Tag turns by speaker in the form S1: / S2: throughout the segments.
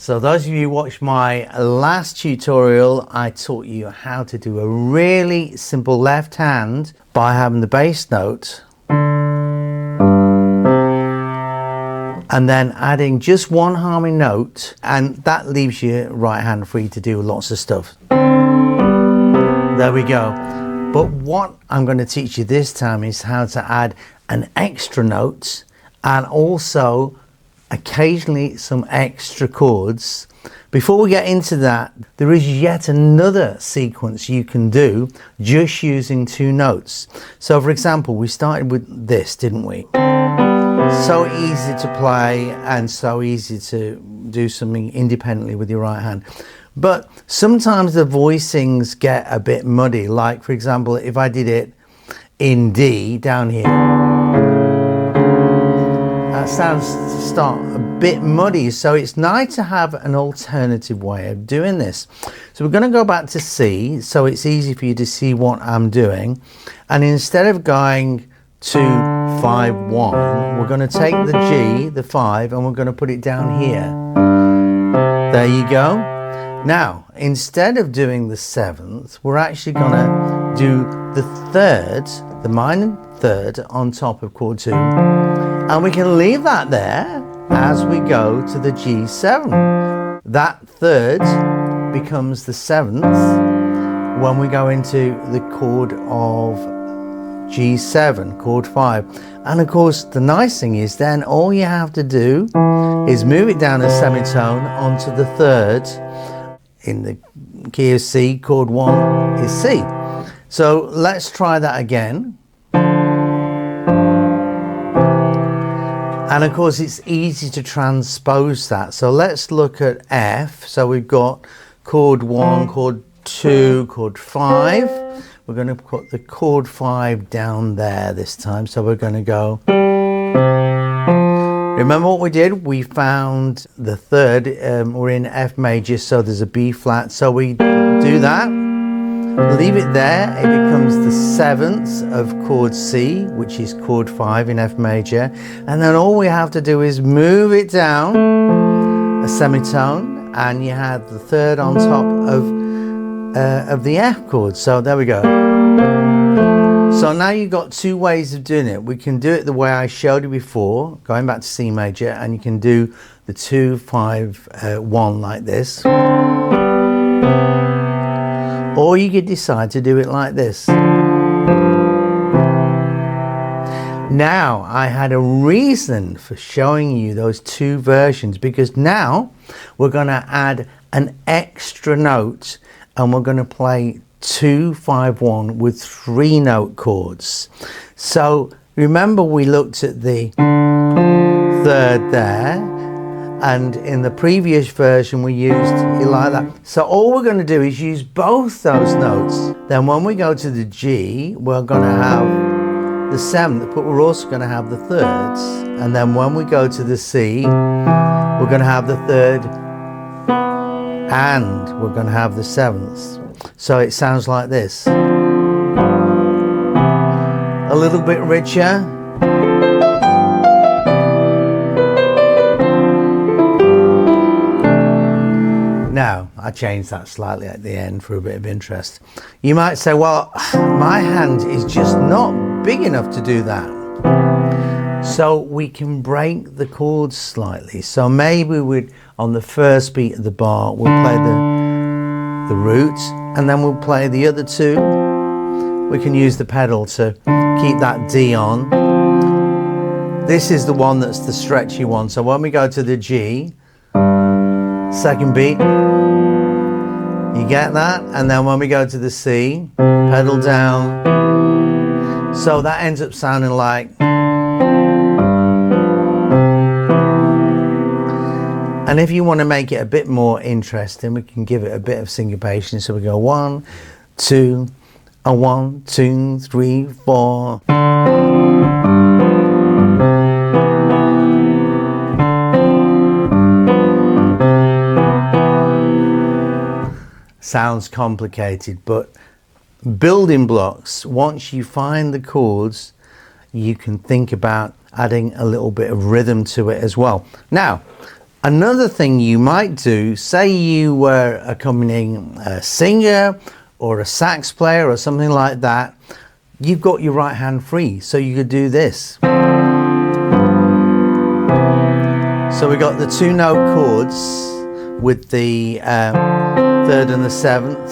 S1: So those of you who watched my last tutorial, I taught you how to do a really simple left hand by having the bass note and then adding just one harmony note, and that leaves your right hand free to do lots of stuff. There we go. But what I'm going to teach you this time is how to add an extra note and also occasionally some extra chords. Before we get into that, there is yet another sequence you can do just using two notes. So for example, we started with this, didn't we? So easy to play and so easy to do something independently with your right hand. But sometimes the voicings get a bit muddy. Like for example, if I did it in D down here, that sounds to start a bit muddy, so it's nice to have an alternative way of doing this. So we're going to go back to C, so it's easy for you to see what I'm doing, and instead of going to 5-1, we're going to take the G, the 5, and we're going to put it down here. There you go. Now instead of doing the 7th, we're actually going to do the 3rd, the minor 3rd on top of chord 2, and we can leave that there as we go to the G7. That 3rd becomes the 7th when we go into the chord of G7, chord 5. And of course the nice thing is then all you have to do is move it down a semitone onto the 3rd. In the key of C, chord 1 is C. So let's try that again. And of course it's easy to transpose that. So let's look at F. So we've got chord 1, chord 2, chord 5. We're going to put the chord 5 down there this time. So we're going to go. Remember what we did? We found the 3rd. We're in F major, so there's a B flat. So we do that. Leave it there. It becomes the 7th of chord C, which is chord 5 in F major, and then all we have to do is move it down a semitone, and you have the 3rd on top of the F chord. So there we go. So now you've got two ways of doing it. We can do it the way I showed you before, going back to C major, and you can do the 2, 5, 1 like this. Or you could decide to do it like this. Now, I had a reason for showing you those two versions, because now we're going to add an extra note and we're going to play 2, 5, 1 with 3 note chords. So remember we looked at the 3rd there, and in the previous version we used it like that. So all we're going to do is use both those notes. Then when we go to the G, we're going to have the 7th, but we're also going to have the 3rds. And then when we go to the C, we're going to have the 3rd and we're going to have the 7th. So it sounds like this. A little bit richer. Now, I changed that slightly at the end for a bit of interest. You might say, well, my hand is just not big enough to do that. So we can break the chords slightly. So maybe we'd, on the first beat of the bar, we'll play the root, and then we'll play the other 2. We can use the pedal to keep that D on. This is the one that's the stretchy one. So when we go to the G, 2nd beat, you get that, and then when we go to the C, pedal down. So that ends up sounding like. And if you want to make it a bit more interesting, we can give it a bit of syncopation. So we go 1, 2, a 1, 2, 3, 4. Sounds complicated, but building blocks, once you find the chords, you can think about adding a little bit of rhythm to it as well. Now, Another thing you might do, say you were accompanying a singer or a sax player or something like that, you've got your right hand free, so you could do this. So we got the 2 note chords with the 3rd and the 7th,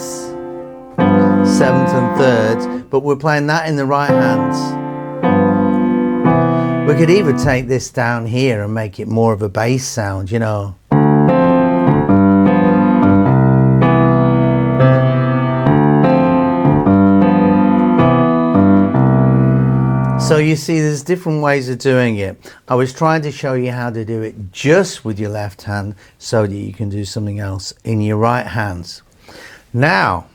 S1: 7th and 3rd, but we're playing that in the right hand. We could even take this down here and make it more of a bass sound, you know. So you see, there's different ways of doing it. I was trying to show you how to do it just with your left hand so that you can do something else in your right hand. Now,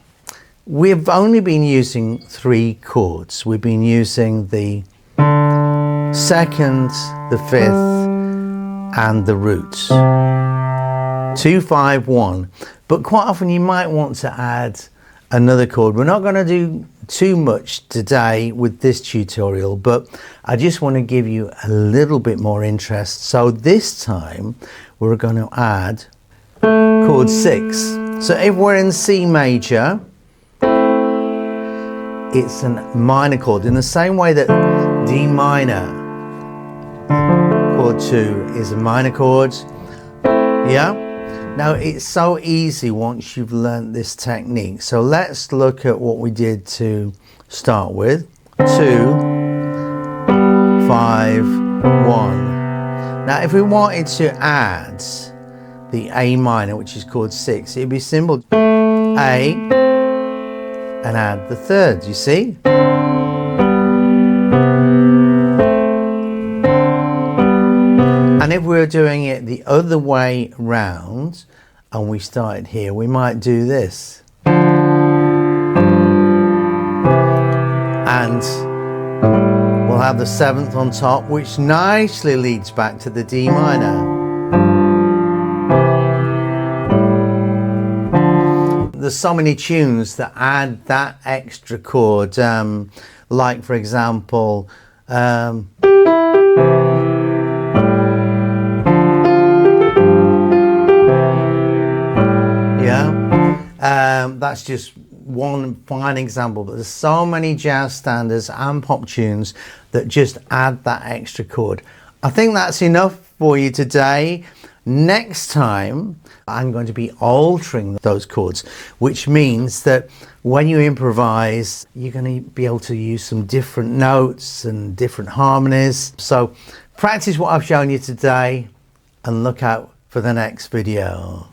S1: we've only been using 3 chords. We've been using the 2nd, the 5th, and the roots. 2, 5, 1. But quite often you might want to add another chord. We're not going to do too much today with this tutorial, but I just want to give you a little bit more interest. So this time we're going to add chord 6. So if we're in C major, it's a minor chord in the same way that D minor chord 2 is a minor chord. Yeah. Now it's so easy once you've learnt this technique. So let's look at what we did to start with. 2, 5, 1. Now if we wanted to add the A minor, which is chord 6, it'd be simple. A and add the 3rd, you see? And if we were doing it the other way round and we started here, we might do this. And we'll have the 7th on top, which nicely leads back to the D minor. There's so many tunes that add that extra chord, like for example, that's just one fine example, but there's so many jazz standards and pop tunes that just add that extra chord. I think that's enough for you today. Next time I'm going to be altering those chords, which means that when you improvise you're going to be able to use some different notes and different harmonies. So practice what I've shown you today and look out for the next video.